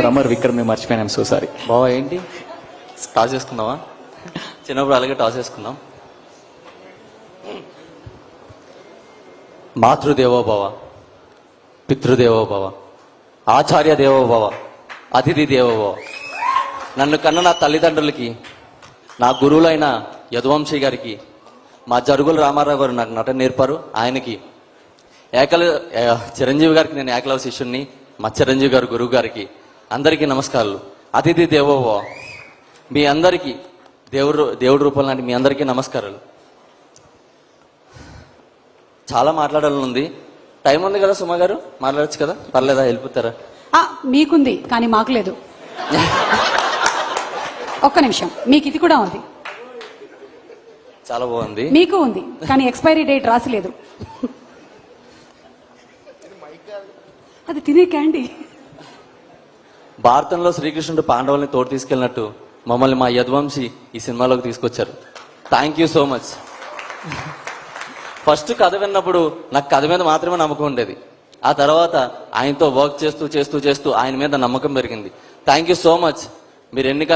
Drummer Vikram మర్చిపోయాను, so sorry. బావా ఏంటి టాస్ చేసుకుందామా? చిన్నప్పుడు అలాగే టాస్ చేసుకుందాం. మాతృదేవోభవ, పితృదేవోభవ, ఆచార్య దేవోభవ, అతిథి దేవోభవ. నన్ను కన్న నా తల్లిదండ్రులకి, నా గురువులైన యదువంశీ గారికి, మా జరుగుల రామారావు గారు నాకు నటన నేర్పారు, ఆయనకి, చిరంజీవి గారికి నేను ఏకలవ శిష్యుణ్ణి, మా చిరంజీవి గారు గురువు గారికి అందరికీ నమస్కారాలు. అతిథి దేవోభవ, మీ అందరికీ దేవుడి రూపంలో లాంటి మీ అందరికీ నమస్కారాలు. చాలా మాట్లాడాలని ఉంది. టైం ఉంది కదా సుమా గారు, మాట్లాడచ్చు కదా, పర్లేదా? వెళ్ళిపోతారా? మీకుంది కానీ మాకు లేదు. ఒక్క నిమిషం, మీకు ఇది కూడా ఉంది. చాలా బాగుంది. మీకు ఉంది కానీ ఎక్స్పైరీ డేట్ రాసిలేదు. అది తినే క్యాండీ. భారతంలో శ్రీకృష్ణుడు పాండవుల్ని తోడు తీసుకెళ్ళినట్టు మమ్మల్ని మా యదువంశీ ఈ సినిమాలోకి తీసుకొచ్చారు. Thank you so much. First కథ విన్నప్పుడు నాకు కథ మీద మాత్రమే నమ్మకం ఉండేది. ఆ తర్వాత ఆయనతో వర్క్ చేస్తూ చేస్తూ చేస్తూ ఆయన మీద నమ్మకం పెరిగింది. Thank you so much. మీరు ఎన్ని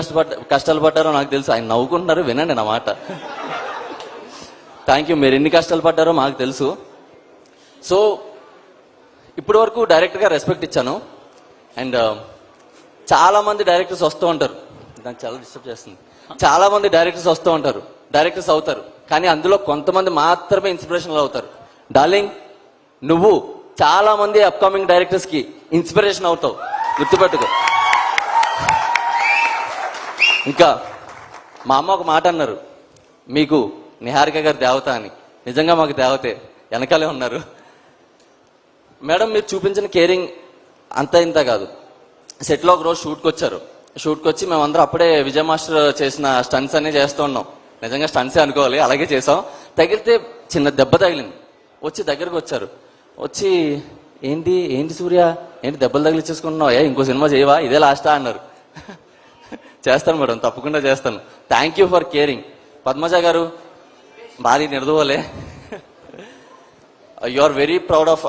కష్టాలు పడ్డారో నాకు తెలుసు. ఆయన నవ్వుకుంటున్నారు, వినండి నా మాట. Thank you. మీరు ఎన్ని కష్టాలు పడ్డారో మాకు తెలుసు. సో ఇప్పటి వరకు డైరెక్ట్గా రెస్పెక్ట్ ఇచ్చాను. అండ్ చాలా మంది డైరెక్టర్స్ వస్తూ ఉంటారు, నాకు చాలా డిస్టర్బ్ చేస్తుంది. చాలా మంది డైరెక్టర్స్ వస్తూ ఉంటారు, డైరెక్టర్స్ అవుతారు, కానీ అందులో కొంతమంది మాత్రమే ఇన్స్పిరేషనల్ అవుతారు. డార్లింగ్, నువ్వు చాలా మంది అప్కమింగ్ డైరెక్టర్స్ కి ఇన్స్పిరేషన్ అవుతావు, గుర్తుపెట్టుకో. ఇంకా మా అమ్మ ఒక మాట అన్నారు, మీకు నిహారిక గారి దేవత అని. నిజంగా మాకు దేవతే, వెనకాలే ఉన్నారు. మేడం, మీరు చూపించిన కేరింగ్ అంతా ఇంత కాదు. సెట్లో ఒక రోజు షూట్కి వచ్చారు. షూట్కి వచ్చి మేమందరం అప్పుడే విజయ్ మాస్టర్ చేసిన స్టంట్స్ అన్ని చేస్తూ ఉన్నాం. నిజంగా స్టంట్సే అనుకోవాలి, అలాగే చేసాం. తగిలితే చిన్న దెబ్బ తగిలింది. వచ్చి దగ్గరకు వచ్చారు. వచ్చి ఏంటి ఏంటి సూర్య, ఏంటి దెబ్బలు తగిలిచ్చేసుకుంటున్నావు, ఇంకో సినిమా చేయవా, ఇదే లాస్టా అన్నారు. చేస్తాను మేడం, తప్పకుండా చేస్తాను. Thank you for caring. Padmaja గారు, భారీ నిర్దోలే. You are very proud of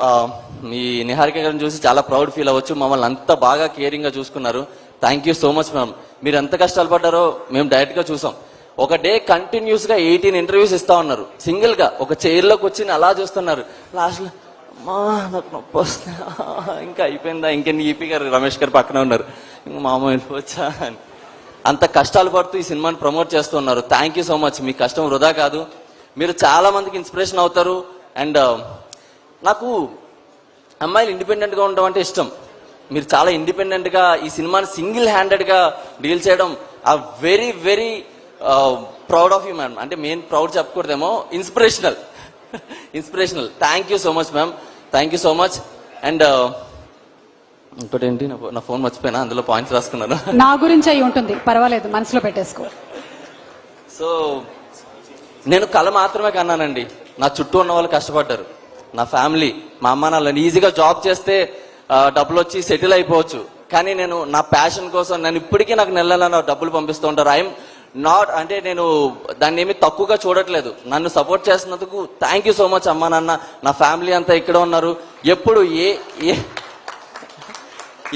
me Niharika గారిని చూసి చాలా ప్రౌడ్ ఫీల్ అవ్వచ్చు. మమ్మల్ని అంత బాగా కేరింగ్ గా చూసుకున్నారు. Thank you so much ma'am. మీరు ఎంత కష్టాలు పడ్డారో మేము డైరెక్ట్ గా చూసాం. ఒక డే కంటిన్యూస్ గా 18 ఇంటర్వ్యూస్ ఇస్తా ఉన్నారు. సింగిల్ గా ఒక చైర్ లోకి వచ్చి అలా చూస్తున్నారు. లాస్ట్ లో మా నాకు నొప్పి వస్తుంది, ఇంకా అయిపోయిందా, ఇంకెన్ని ఈపీ గారు రమేష్ గారు పక్కన ఉన్నారు, ఇంకా మామ వెళ్ళిపోవచ్చా అని అంత కష్టాలు పడుతూ ఈ సినిమాని ప్రమోట్ చేస్తూ ఉన్నారు. Thank you so much. మీ కష్టం వృధా కాదు. మీరు చాలా మందికి ఇన్స్పిరేషన్ అవుతారు. అండ్ నాకు అమ్మాయిలు ఇండిపెండెంట్ గా ఉండడం అంటే ఇష్టం. మీరు చాలా ఇండిపెండెంట్ గా ఈ సినిమాని సింగిల్ హ్యాండెడ్ గా డీల్ చేయడం ఆ very very proud of you ma'am. అంటే మెయిన్ ప్రౌడ్ చెప్పకూడదేమో, inspirational. Thank you so much ma'am, thank you so much. And ఇంకోటి ఏంటి, నా ఫోన్ మర్చిపోయినా, అందులో పాయింట్స్ రాసుకున్నాను. నా గురించి అయి ఉంటుంది, పర్వాలేదు, మనసులో పెట్టేసుకో. సో నేను కళ మాత్రమే కన్నానండి. నా చుట్టూ ఉన్న వాళ్ళు కష్టపడ్డారు. నా ఫ్యామిలీ, మా అమ్మ నాన్న ఈజీగా జాబ్ చేస్తే డబ్బులు వచ్చి సెటిల్ అయిపోవచ్చు, కానీ నేను నా ప్యాషన్ కోసం నేను ఇప్పటికీ నాకు నెల డబ్బులు పంపిస్తూ ఉంటారు. ఐఎమ్ నాట్, అంటే నేను దాన్ని ఏమి తక్కువగా చూడట్లేదు. నన్ను సపోర్ట్ చేస్తున్నందుకు థ్యాంక్ యూ సో మచ్. అమ్మా నాన్న, నా ఫ్యామిలీ అంతా ఇక్కడ ఉన్నారు.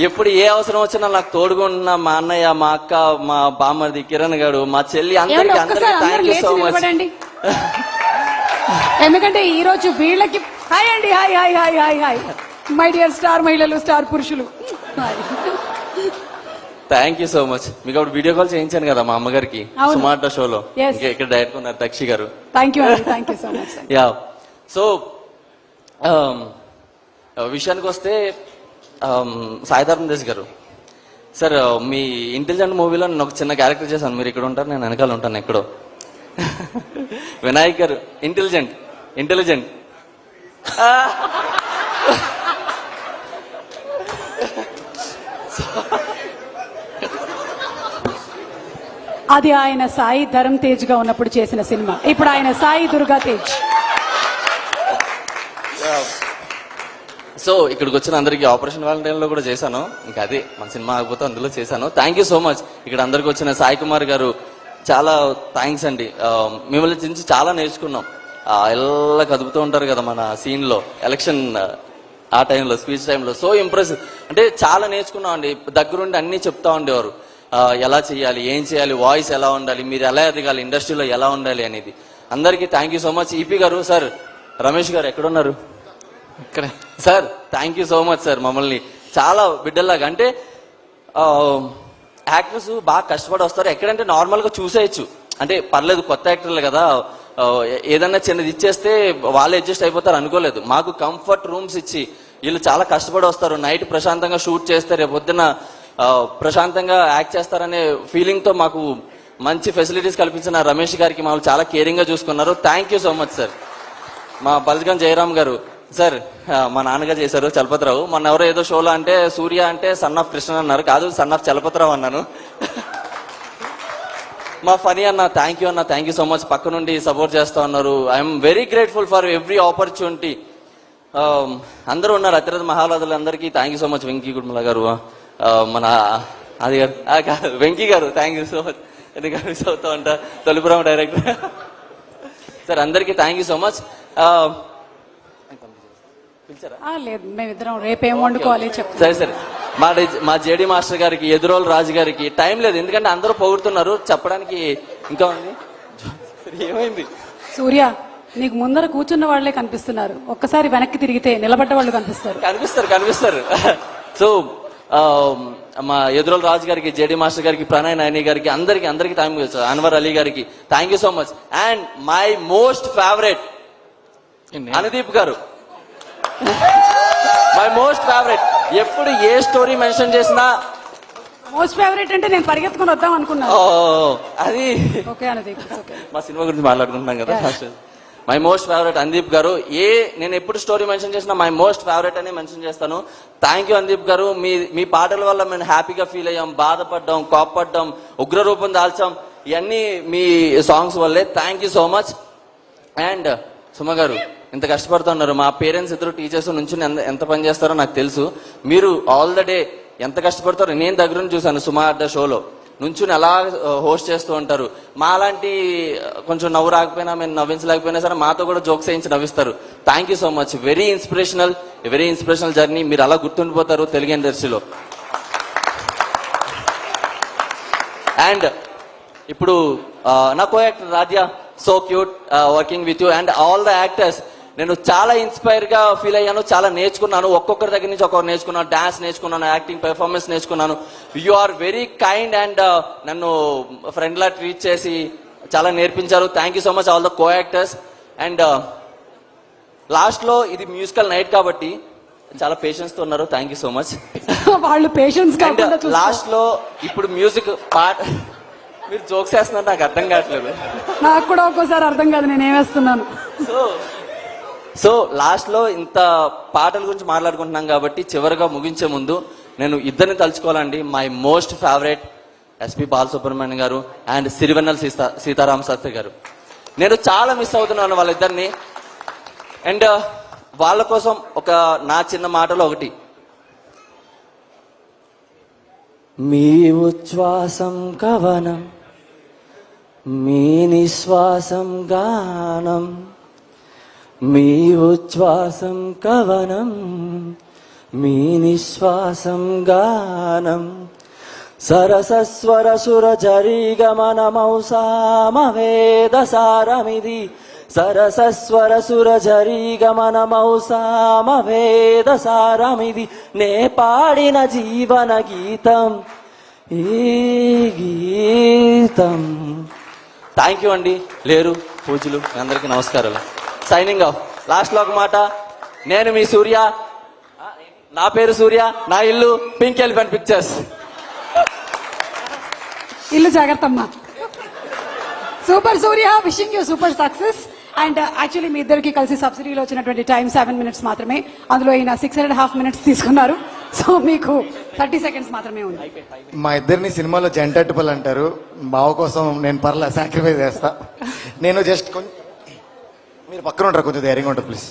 ఎప్పుడు ఏ అవసరం వచ్చినా నాకు తోడుగా ఉన్న మా అన్నయ్య, మా అక్క, మా బామ్మది కిరణ్ గారు, మా చెల్లి, అందరికీ థ్యాంక్ యూ సో మచ్. ఎందుకంటే ఈ రోజు వీళ్ళకి హాయ్ అండి, hi hi hi hi hi my dear star మహిళలు, స్టార్ పురుషులు. Thank you so much. మీకు అప్పుడు వీడియో కాల్ చేయించాను కదా మా అమ్మగారికి సుమార్ట షోలో. ఇక్కడ డైరెక్ట్ ఉన్నారు దక్షి గారు. Thank you so much. Yeah, so విషయానికి వస్తే సాయిధర్మ దేశ్ గారు, సార్ మీ ఇంటెలిజెంట్ మూవీలో నేను ఒక చిన్న క్యారెక్టర్ చేశాను. మీరు ఇక్కడ ఉంటారు, నేను వెనకాల ఉంటాను ఎక్కడో. వినాయక్ గారు ఇంటెలిజెంట్. అది ఆయన సాయి ధరమ్ తేజ్ గా ఉన్నప్పుడు చేసిన సినిమా. ఇప్పుడు ఆయన సాయి దుర్గా తేజ్. సో ఇక్కడికి వచ్చిన అందరికి ఆపరేషన్ వాలంటీర్ లో కూడా చేశాను. ఇంకా అదే మన సినిమా ఆగిపోతే అందులో చేశాను. Thank you so much. ఇక్కడ అందరికి వచ్చిన సాయి కుమార్ గారు చాలా థ్యాంక్స్ అండి. మిమ్మల్ని నుంచి చాలా నేర్చుకున్నాం. ఎలా కదుపుతూ ఉంటారు కదా మన సీన్ లో, ఎలక్షన్ ఆ టైంలో, స్పీచ్ టైంలో. So impressive. అంటే చాలా నేర్చుకున్నాం అండి. దగ్గరుండి అన్ని చెప్తా ఉండేవారు, ఎలా చేయాలి, ఏం చేయాలి, వాయిస్ ఎలా ఉండాలి, మీరు ఎలా ఎదగాలి, ఇండస్ట్రీలో ఎలా ఉండాలి అనేది. అందరికీ thank you so much. EP గారు, సార్ రమేష్ గారు ఎక్కడున్నారు? ఇక్కడ sir thank you so much sir. మమ్మల్ని చాలా బిడ్డల్లాగా, అంటే యాక్టర్స్ బాగా కష్టపడి వస్తారు. ఎక్కడంటే నార్మల్గా చూసేయచ్చు, అంటే పర్లేదు కొత్త యాక్టర్లు కదా, ఏదన్నా చిన్నది ఇచ్చేస్తే వాళ్ళు అడ్జస్ట్ అయిపోతారు అనుకోలేదు. మాకు కంఫర్ట్ రూమ్స్ ఇచ్చి వీళ్ళు చాలా కష్టపడి వస్తారు. నైట్ ప్రశాంతంగా షూట్ చేస్తే రేపు పొద్దున్న ప్రశాంతంగా యాక్ట్ చేస్తారనే ఫీలింగ్తో మాకు మంచి ఫెసిలిటీస్ కల్పించిన రమేష్ గారికి మమ్మల్ని చాలా కేరింగ్గా చూసుకున్నారు. Thank you so much sir. మా బల్జగం జయరామ్ గారు సార్, మా నాన్నగా చేశారు చలపతిరావు. మొన్న ఎవరో ఏదో షోలో అంటే సూర్య అంటే సన్ ఆఫ్ కృష్ణ అన్నారు, కాదు సన్ ఆఫ్ చలపతిరావు అన్నాను. మా ఫనీ అన్న థ్యాంక్ యూ అన్న, థ్యాంక్ యూ సో మచ్. పక్క నుండి సపోర్ట్ చేస్తా ఉన్నారు. I'm very grateful for every opportunity. అందరూ ఉన్నారు, అతిరథ మహారాజులు అందరికీ thank you so much. Venky Kudumula గారు, మన అది గారు, వెంకీ గారు థ్యాంక్ యూ సో మచ్. ఎందుకంటే మిస్ అవుతా ఉంటా, తొలిపురం డైరెక్టర్ సార్, అందరికీ థ్యాంక్ యూ సో మచ్. లేదు, మేమిద్దరం రేపేం వండుకోవాలి చెప్తాను. సరే సరే, మా జేడి మాస్టర్ గారికి, ఎదురోలు రాజు గారికి టైం లేదు, ఎందుకంటే అందరూ పొగుడుతున్నారు, చెప్పడానికి ఇంకా ఉంది. ఏమైంది సూర్య, నీకు ముందర కూర్చున్న వాళ్లే కనిపిస్తున్నారు, ఒక్కసారి వెనక్కి తిరిగితే నిలబడ్డ వాళ్ళు కనిపిస్తారు. కనిపిస్తారు. సో మా ఎదురోలు రాజు గారికి, జేడి మాస్టర్ గారికి, ప్రణయ్ నాయని గారికి, అందరికి థ్యాంక్ యూ. అన్వర్ అలీ గారికి thank you so much. And my most favourite Anudeep గారు, మై మోస్ట్ ఫేవరెట్. ఎప్పుడు ఏ స్టోరీ మెన్షన్ చేసినా మోస్ట్ ఫేవరెట్ అంటే నేను పరిగెత్తుకుని వద్దాం అనుకున్నాను. అది ఓకే అనుదీప్, మా సినిమా గురించి మాట్లాడుకుంటున్నాం కదా. మై మోస్ట్ ఫేవరెట్ అందీప్ గారు. నేను ఎప్పుడు స్టోరీ మెన్షన్ చేసినా మై మోస్ట్ ఫేవరెట్ అని మెన్షన్ చేస్తాను. థ్యాంక్ యూ అందీప్ గారు. మీ పాటల వల్ల మేము హ్యాపీగా ఫీల్ అయ్యాం, బాధపడ్డాం, కోప్పడ్డాం, ఉగ్రరూపం దాల్చాం, ఇవన్నీ మీ సాంగ్స్ వల్లే. Thank you so much. And Suma గారు ఇంత కష్టపడుతున్నారు. మా పేరెంట్స్ ఇద్దరు టీచర్స్ నుంచి ఎంత పని చేస్తారో నాకు తెలుసు. మీరు ఆల్ ద డే ఎంత కష్టపడతారో నేను దగ్గర నుంచి చూసాను. సుమా అడ్డ షోలో నుంచుని అలా హోస్ట్ చేస్తూ ఉంటారు. మా లాంటి కొంచెం నవ్వు రాకపోయినా, మేము నవ్వించలేకపోయినా సరే మాతో కూడా జోక్స్ వేయించి నవ్విస్తారు. Thank you so much. Very inspirational journey. మీరు అలా గుర్తుండిపోతారు తెలుగు ఇండస్ట్రీలో. అండ్ ఇప్పుడు నా co actor Radhya, so cute working with you and all the actors. నేను చాలా ఇన్స్పైర్ గా ఫీల్ అయ్యాను, చాలా నేర్చుకున్నాను. ఒక్కొక్కరి దగ్గర నుంచి ఒక్కొక్కరు నేర్చుకున్నాను. డాన్స్ నేర్చుకున్నాను, యాక్టింగ్ పెర్ఫార్మెన్స్ నేర్చుకున్నాను. You are very kind and నన్ను ఫ్రెండ్ లా ట్రీట్ చేసి చాలా నేర్పించారు. Thank you so much all the co actors. And last లో ఇది మ్యూజికల్ నైట్ కాబట్టి చాలా పేషెన్స్ తో ఉన్నారు. Thank you so much. వాళ్ళు పేషెన్స్ లాస్ట్ లో ఇప్పుడు మ్యూజిక్ పాట, మీరు జోక్స్ వేస్తున్నారు, నాకు అర్థం కావట్లేదు. నాకు కూడా ఒక్కోసారి అర్థం కాదు నేను ఏమేస్తున్నాను. సో లాస్ట్ లో ఇంత పాటల గురించి మాట్లాడుకుంటున్నాం కాబట్టి చివరిగా ముగించే ముందు నేను ఇద్దరిని తలుచుకోవాలండి. My most favourite SP Balasubrahmanyam గారు అండ్ సిరివెన్నెల సీతారామ శాస్త్రి గారు. నేను చాలా మిస్ అవుతున్నాను వాళ్ళిద్దరిని. అండ్ వాళ్ళ కోసం ఒక నా చిన్న మాటలో ఒకటి. మీ ఉచ్ఛ్వాసం కవనం, మీ నిశ్వాసం గానం, మీ ఉచ్ఛ్వాసం కవనం, మీ నిశ్వాసం గానం, సరసస్వర సుర జరీ గమనమౌ సామవేద సారమిది, సరసస్వర సుర జరీ గమనమౌ సామవేద సారమిది, నే పాడిన జీవన గీతం ఈ గీతం. థ్యాంక్ యూ అండి. లేరు పూజలు, అందరికీ నమస్కారాలు. Signing off. లాస్ట్ లో ఒక మాట. నేను మీ సూర్య, నా పేరు సూర్య, నా ఇల్లు పింక్ ఎలిఫెంట్ పిక్చర్స్. ఇల్లు జాగ్రత్తమ్మా. Super Surya, wishing you super success. And actually మీ ఇద్దరికి కలిసి సబ్సిడీలో వచ్చినటువంటి టైం 7 minutes మాత్రమే. అందులో ఈయన 6.5 minutes తీసుకున్నారు. సో మీకు 30 seconds మాత్రమే ఉంది. మా ఇద్దరిని సినిమాలో జంటట్టుపల్ అంటారు. బావ కోసం నేను పర్లా సాక్రిఫైస్ చేస్తా. నేను జస్ట్ మీరు పక్కన ఉంటారు, కొంచెం ధైర్యంగా ఉంటుంది ప్లీజ్.